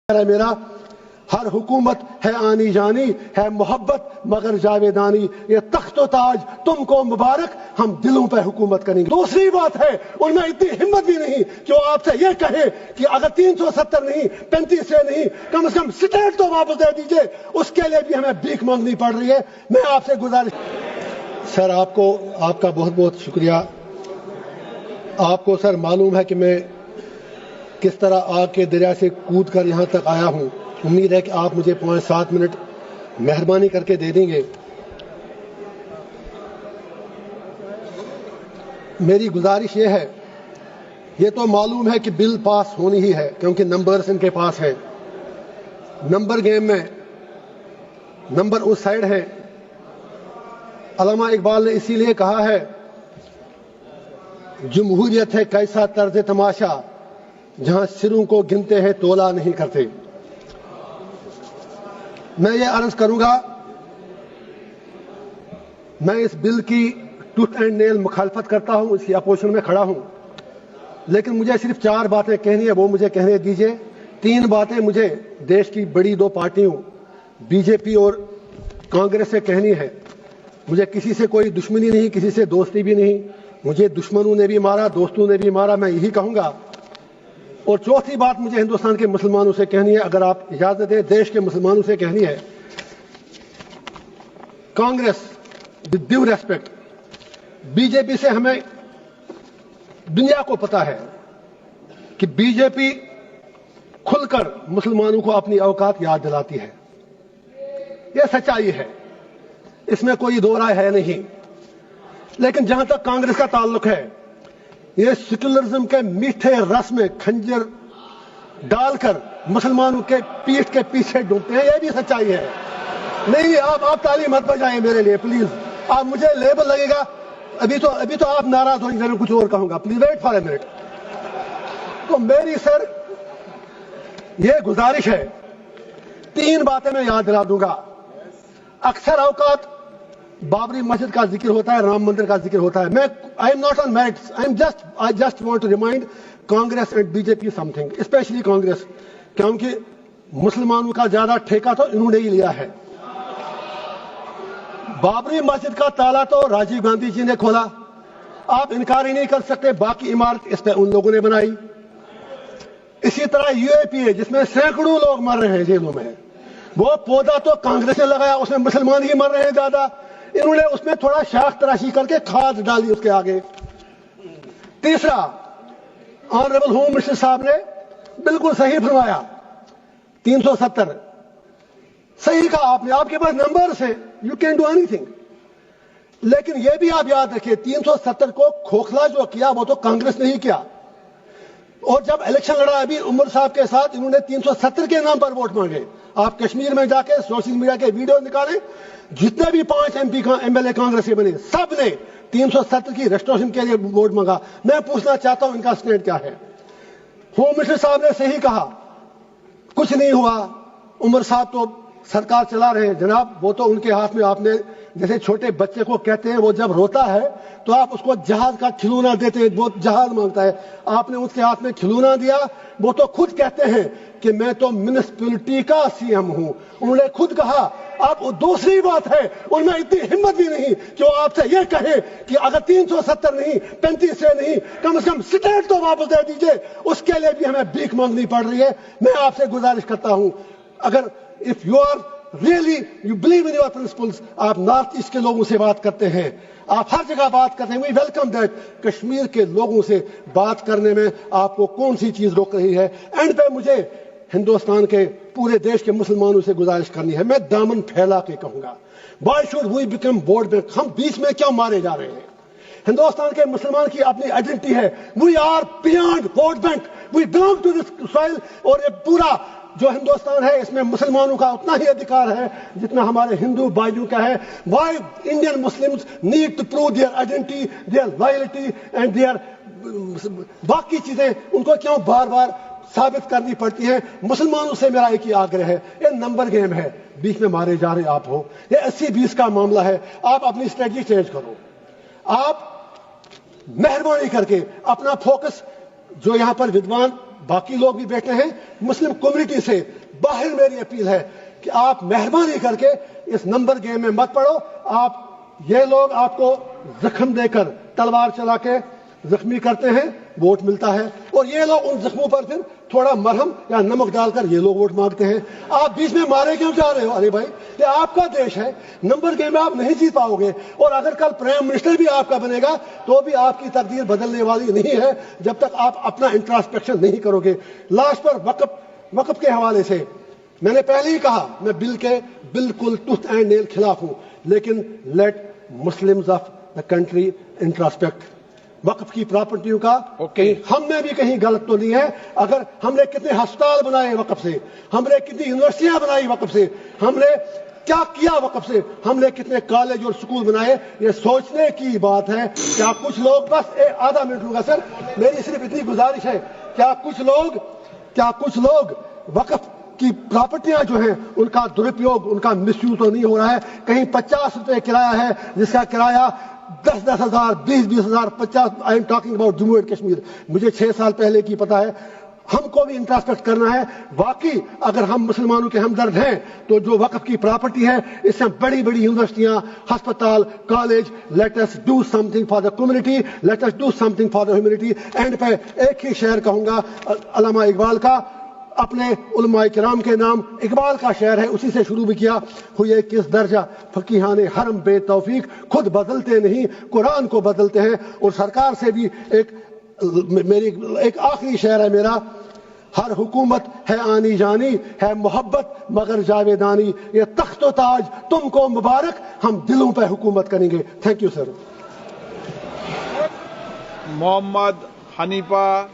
मेरा हर हुकूमत है आनी जानी है मोहब्बत मगर जावेदानी, ये तख्तो ताज तुमको मुबारक, हम दिलों पे हुकूमत करेंगे। दूसरी बात है, उनमें इतनी हिम्मत भी नहीं कि वो आपसे ये कहे कि अगर 370 नहीं 35 से नहीं, कम से कम स्टेट तो वापस दे दीजिए, उसके लिए भी हमें भीख मांगनी पड़ रही है। मैं आपसे गुजारिश, सर आपका बहुत बहुत शुक्रिया। आपको सर मालूम है कि मैं किस तरह आग के दरिया से कूद कर यहाँ तक आया हूँ। उम्मीद है कि आप मुझे 5-7 मिनट मेहरबानी करके दे देंगे। मेरी गुजारिश ये है, ये तो मालूम है कि बिल पास होनी ही है क्योंकि नंबर्स इनके पास है। नंबर गेम में नंबर उस साइड है। अल्लामा इकबाल ने इसीलिए कहा है, जमहूरियत है कैसा तर्ज तमाशा जहां सिरों को गिनते हैं तोला नहीं करते। मैं ये अर्ज करूंगा, मैं इस बिल की टूथ एंड नेल मुखालफत करता हूं, इसकी अपोजिशन में खड़ा हूं, लेकिन मुझे सिर्फ 4 बातें कहनी है, वो मुझे कहने दीजिए। 3 बातें मुझे देश की बड़ी 2 पार्टियों बीजेपी और कांग्रेस से कहनी है। मुझे किसी से कोई दुश्मनी नहीं, किसी से दोस्ती भी नहीं। मुझे दुश्मनों ने भी मारा, दोस्तों ने भी मारा, मैं यही कहूंगा। और चौथी बात मुझे हिंदुस्तान के मुसलमानों से कहनी है, अगर आप इजाजत दें, देश के मुसलमानों से कहनी है। Congress with due respect, BJP से हमें दुनिया को पता है कि बीजेपी खुलकर मुसलमानों को अपनी औकात याद दिलाती है। यह सच्चाई है, इसमें कोई दो राय है नहीं। लेकिन जहां तक कांग्रेस का ताल्लुक है, ये सेक्युलरिज्म के मीठे रस में खंजर डालकर मुसलमानों के पीठ के पीछे डूबते हैं, यह भी सच्चाई है। नहीं, आप ताली मत बजाएं मेरे लिए प्लीज। आप मुझे लेबल लगेगा, अभी तो आप नाराज होंगे, मैं कुछ और कहूंगा। Please wait for a minute. तो मेरी सर ये गुजारिश है, 3 बातें मैं याद दिला दूंगा। अक्सर औकात बाबरी मस्जिद का जिक्र होता है, राम मंदिर का जिक्र होता है। I am not on merits, I just want to remind Congress and BJP something, specially Congress, क्योंकि मुसलमानों का ज्यादा ठेका तो इन्होंने ही लिया है। बाबरी मस्जिद का ताला तो राजीव गांधी जी ने खोला, आप इनकार ही नहीं कर सकते। बाकी इमारत इस पे उन लोगों ने बनाई। इसी तरह यूएपीए, जिसमें सैकड़ों लोग मर रहे हैं जेलों में, वो पौधा तो कांग्रेस ने लगाया, उसमें मुसलमान ही मर रहे हैं ज्यादा। इन्होंने उसमें थोड़ा शाख तराशी करके खाद डाली उसके आगे। तीसरा, ऑनरेबल होम मिनिस्टर साहब ने बिल्कुल सही फरमाया, 370 सही कहा आपने, आपके पास नंबर्स हैं, यू कैन डू एनीथिंग। लेकिन यह भी आप याद रखिए, 370 को खोखला जो किया वो तो कांग्रेस ने ही किया। और जब इलेक्शन लड़ा अभी उमर साहब के साथ, इन्होंने 370 के नाम पर वोट मांगे। आप कश्मीर में जाके सोशल मीडिया के वीडियो निकालें, जितने भी 5 एमएलए कांग्रेस के बने, सब ने 370 की रेस्टोरेशन के लिए वोट मांगा। मैं पूछना चाहता हूं इनका स्टैंड क्या है। होम मिनिस्टर साहब ने सही कहा, कुछ नहीं हुआ, उमर साहब तो सरकार चला रहे हैं। जनाब, वो तो उनके हाथ में, आपने जैसे छोटे बच्चे को कहते हैं, वो जब रोता है तो आप उसको जहाज का खिलौना देते हैं, वो जहाज मांगता है, आपने उसके हाथ में खिलौना दिया। वो तो खुद कहते हैं कि मैं तो म्युनिसिपैलिटी का सीएम हूं, उन्होंने खुद कहा। अब दूसरी बात है, उनमें इतनी हिम्मत भी नहीं कि वो आपसे ये कहे कि अगर 370 नहीं 35 से नहीं, कम से कम स्टेट तो वापस दे दीजिए, उसके लिए भी हमें भीख मांगनी पड़ रही है। मैं आपसे गुजारिश करता हूं, अगर if you are really you believe in your principles, आप नॉर्थ ईस्ट के लोगों से बात करते हैं, आप हर जगह बात करते हैं, वी वेलकम दैट। कश्मीर के लोगों से बात करने में आपको कौन सी चीज रोक रही है? एंड पे मुझे हिंदुस्तान के पूरे देश के मुसलमानों से गुजारिश करनी है, मैं दामन फैला के कहूंगा, why should we become vote bank? हम बीच में क्यों मारे जा रहे हैं? हिंदुस्तान के मुसलमान की अपनी आइडेंटिटी है, we are beyond vote bank, we belong to this soil. और ये पूरा जो हिंदुस्तान है, इसमें मुसलमानों का उतना ही अधिकार है जितना हमारे हिंदू भाइयों का है। Why Indian Muslims need to prove their identity, their loyalty and their बाकी चीजें उनको क्यों बार बार साबित करनी पड़ती है? मुसलमानों से मेरा एक ही आग्रह है, ये नंबर गेम है, बीच में मारे जा रहे आप हो, ये 80-20 का मामला है। आप अपनी स्ट्रेटजी चेंज करो, आप मेहरबानी करके अपना फोकस जो यहां पर विद्वान باقی لوگ بھی بیٹھے ہیں, مسلم کمیونٹی سے باہر میری اپیل ہے کہ آپ مہربانی کر کے اس نمبر گیم میں مت پڑو. یہ لوگ آپ کو زخم دے کر تلوار چلا کے زخمی کرتے ہیں, ووٹ ملتا ہے, اور یہ لوگ ان زخموں پر پھر تھوڑا مرہم یا نمک ڈال کر یہ لوگ ووٹ مانگتے ہیں. آپ بیچ میں مارے کیوں جا رہے ہو؟ ارے بھائی, یہ آپ کا دیش ہے, نمبر گیم میں آپ نہیں جیت پاؤ گے, اور اگر کل پرائم منسٹر بھی آپ کا بنے گا تو بھی آپ کی تقدیر بدلنے والی نہیں ہے جب تک آپ اپنا انٹراسپیکشن نہیں کرو گے. لاسٹ پر وقف کے حوالے سے میں نے پہلے ہی کہا, میں بل کے بالکل ٹوتھ اینڈ نیل خلاف ہوں, لیکن let Muslims of the country introspect. وقف کی پراپرٹیوں کا ہم نے بھی کہیں غلط تو نہیں ہے. اگر ہم نے کتنے ہسپتال بنائے وقف سے, ہم نے کتنی یونیورسٹیاں بنائی وقف سے, ہم نے کیا کیا وقف سے, ہم نے کتنے کالج اور سکول بنائے, یہ سوچنے کی بات ہے. کیا کچھ لوگ, بس آدھا منٹ لوں گا سر, میری صرف اتنی گزارش ہے, کیا کچھ لوگ وقف کی پراپرٹیاں جو ہیں ان کا درپیوگ, ان کا مس یوز تو نہیں ہو رہا ہے؟ کہیں 50 روپے کرایہ ہے جس کا کرایہ 10,000 20,000 50. I am talking about Jammu and Kashmir, مجھے 6 سال پہلے کی پتا ہے. ہم کو بھی انٹراسپیکٹ کرنا ہے. واقعی اگر ہم مسلمانوں کے ہمدرد ہیں تو جو وقف کی پراپرٹی ہے اس سے بڑی بڑی یونیورسٹیاں, ہسپتال, college, let us do something for the community, let us do something for the humanity. And پہ ایک ہی شعر کہوں گا علامہ اقبال کا, اپنے علماء کرام کے نام اقبال کا شعر ہے, اسی سے شروع بھی کیا. ہوئے کس درجہ فقیہان حرم بے توفیق, خود بدلتے نہیں قرآن کو بدلتے ہیں. اور سرکار سے بھی ایک آخری شعر ہے میرا, ہر حکومت ہے آنی جانی, ہے محبت مگر جاویدانی, یہ تخت و تاج تم کو مبارک, ہم دلوں پہ حکومت کریں گے. Thank you sir. Muhammad Hanifa